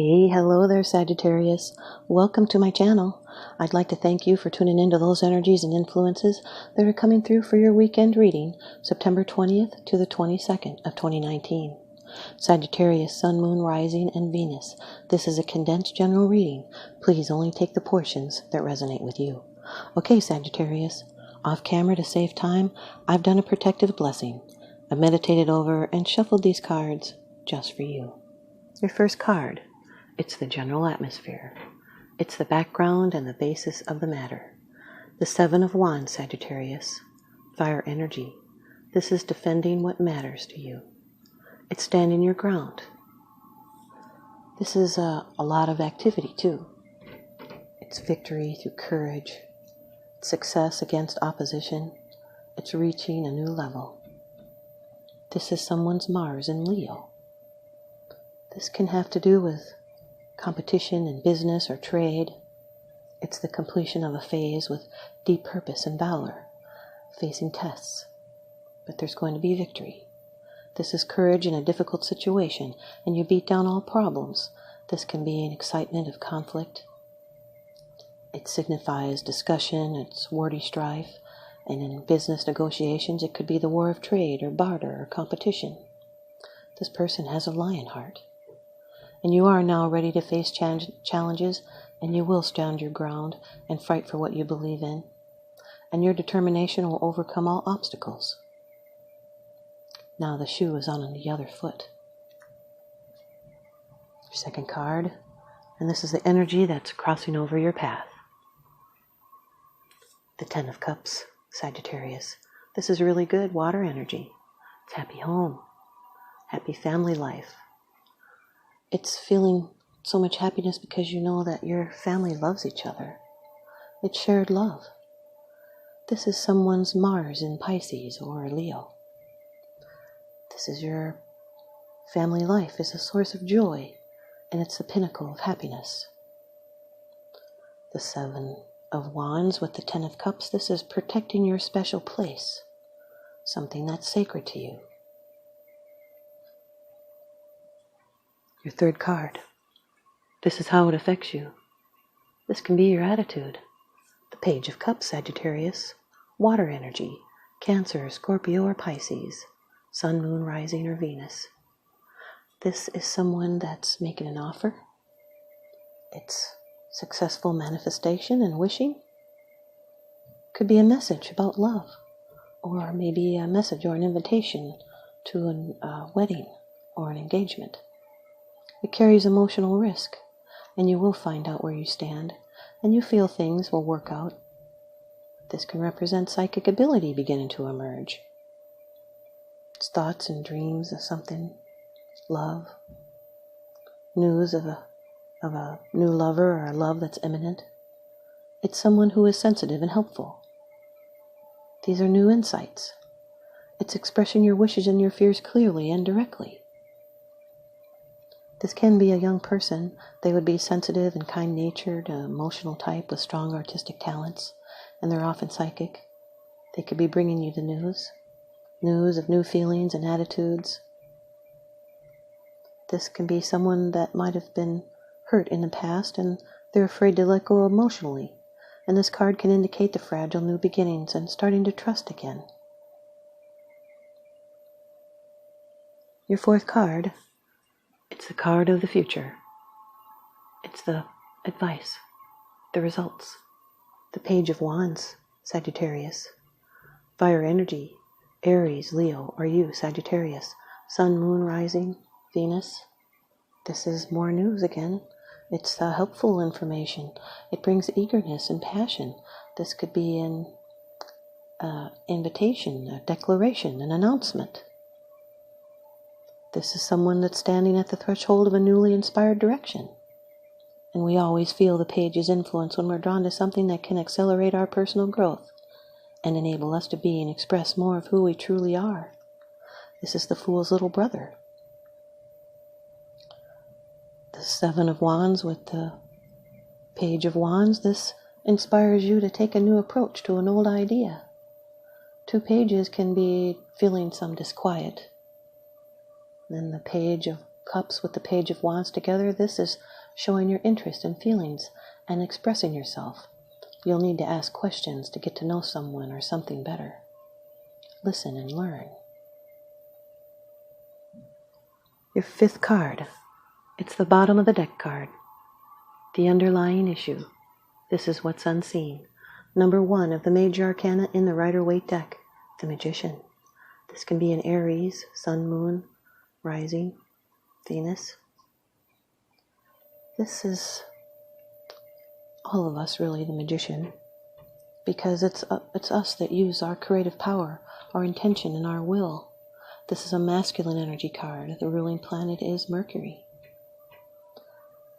Hey, hello there, Sagittarius. Welcome to my channel. I'd like to thank you for tuning into those energies and influences that are coming through for your weekend reading, September 20th to the 22nd of 2019. Sagittarius, Sun, Moon, Rising, and Venus. This is a condensed general reading. Please only take the portions that resonate with you. Okay, Sagittarius, off camera to save time, I've done a protective blessing. I meditated over and shuffled these cards just for you. Your first card. It's the general atmosphere. It's the background and the basis of the matter. The Seven of Wands, Sagittarius. Fire energy. This is defending what matters to you. It's standing your ground. This is a lot of activity, too. It's victory through courage. It's success against opposition. It's reaching a new level. This is someone's Mars in Leo. This can have to do with competition in business or trade. It's the completion of a phase with deep purpose and valor, facing tests. But there's going to be victory. This is courage in a difficult situation, and you beat down all problems. This can be an excitement of conflict. It signifies discussion, it's wordy strife, and in business negotiations it could be the war of trade or barter or competition. This person has a lion heart. And you are now ready to face challenges, and you will stand your ground and fight for what you believe in. And your determination will overcome all obstacles. Now the shoe is on the other foot. Your second card, and this is the energy that's crossing over your path. The Ten of Cups, Sagittarius. This is really good water energy. It's happy home, happy family life. It's feeling so much happiness because you know that your family loves each other. It's shared love. This is someone's Mars in Pisces or Leo. This is your family life. It's a source of joy, and it's the pinnacle of happiness. The Seven of Wands with the Ten of Cups. This is protecting your special place, something that's sacred to you. Your third card. This is how it affects you. This can be your attitude. The Page of Cups, Sagittarius. Water energy. Cancer, Scorpio, or Pisces. Sun, Moon, Rising, or Venus. This is someone that's making an offer. It's successful manifestation and wishing. Could be a message about love. Or maybe a message or an invitation to a wedding or an engagement. It carries emotional risk, and you will find out where you stand, and you feel things will work out. This can represent psychic ability beginning to emerge. It's thoughts and dreams of something, love, news of a new lover or a love that's imminent. It's someone who is sensitive and helpful. These are new insights. It's expressing your wishes and your fears clearly and directly. This can be a young person. They would be sensitive and kind-natured, emotional type with strong artistic talents, and they're often psychic. They could be bringing you the news of new feelings and attitudes. This can be someone that might have been hurt in the past, and they're afraid to let go emotionally. And this card can indicate the fragile new beginnings and starting to trust again. Your fourth card. It's the card of the future. It's the advice, the results. The Page of Wands, Sagittarius. Fire energy, Aries, Leo, or you, Sagittarius. Sun, Moon, Rising, Venus. This is more news again. It's helpful information. It brings eagerness and passion. This could be an invitation, a declaration, an announcement. This is someone that's standing at the threshold of a newly inspired direction. And we always feel the page's influence when we're drawn to something that can accelerate our personal growth and enable us to be and express more of who we truly are. This is the Fool's little brother. The Seven of Wands with the Page of Wands. This inspires you to take a new approach to an old idea. Two pages can be feeling some disquiet. Then the Page of Cups with the Page of Wands together, this is showing your interest and feelings and expressing yourself. You'll need to ask questions to get to know someone or something better. Listen and learn. Your 5th card. It's the bottom of the deck card. The underlying issue. This is what's unseen. Number 1 of the major arcana in the Rider-Waite deck, the Magician. This can be an Aries, Sun, Moon, Rising, Venus. This is all of us, really, the Magician, because it's us that use our creative power, our intention, and our will. This is a masculine energy card. The ruling planet is Mercury.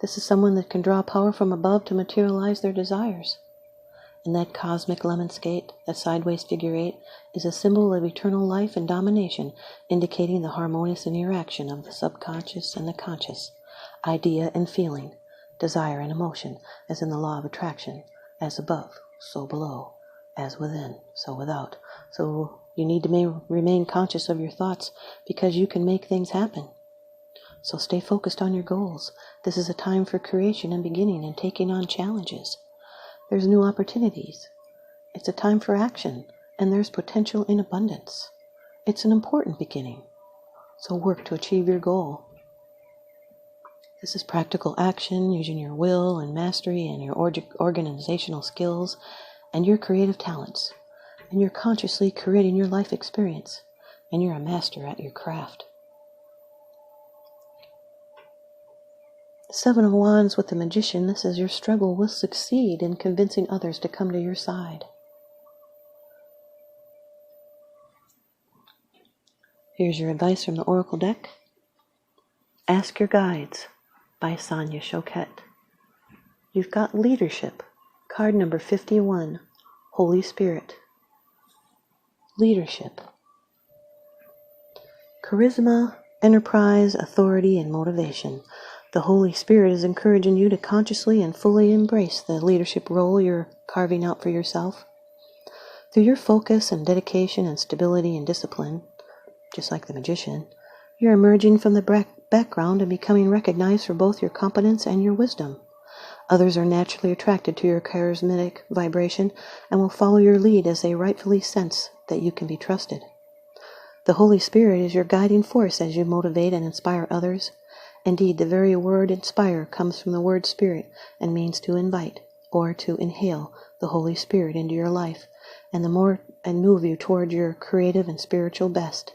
This is someone that can draw power from above to materialize their desires. And that cosmic lemon skate, that sideways figure 8, is a symbol of eternal life and domination, indicating the harmonious interaction of the subconscious and the conscious, idea and feeling, desire and emotion, as in the law of attraction, as above, so below, as within, so without. So you need to remain conscious of your thoughts because you can make things happen. So stay focused on your goals. This is a time for creation and beginning and taking on challenges. There's new opportunities. It's a time for action, and there's potential in abundance. It's an important beginning. So work to achieve your goal. This is practical action using your will and mastery and your organizational skills and your creative talents. And you're consciously creating your life experience, and you're a master at your craft. 7 of Wands with the Magician, this is your struggle will succeed in convincing others to come to your side. Here's your advice from the Oracle deck. Ask Your Guides by Sonia, Choquette. You've got Leadership, card number 51, Holy Spirit. Leadership. Charisma, enterprise, authority, and motivation. The Holy Spirit is encouraging you to consciously and fully embrace the leadership role you're carving out for yourself. Through your focus and dedication and stability and discipline, just like the Magician, you're emerging from the background and becoming recognized for both your competence and your wisdom. Others are naturally attracted to your charismatic vibration and will follow your lead as they rightfully sense that you can be trusted. The Holy Spirit is your guiding force as you motivate and inspire others. Indeed, the very word inspire comes from the word spirit and means to invite or to inhale the Holy Spirit into your life and move you toward your creative and spiritual best.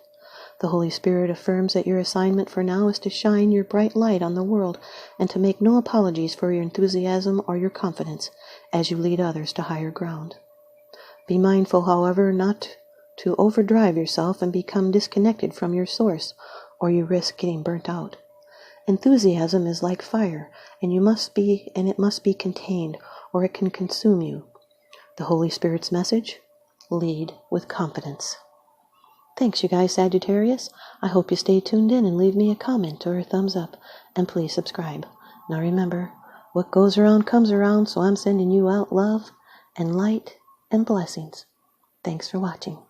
The Holy Spirit affirms that your assignment for now is to shine your bright light on the world and to make no apologies for your enthusiasm or your confidence as you lead others to higher ground. Be mindful, however, not to overdrive yourself and become disconnected from your source, or you risk getting burnt out. Enthusiasm is like fire, and it must be contained, or it can consume you. The Holy Spirit's message: lead with confidence. Thanks, you guys, Sagittarius. I hope you stay tuned in and leave me a comment or a thumbs up, and please subscribe. Now remember, what goes around comes around, so I'm sending you out love and light and blessings. Thanks for watching.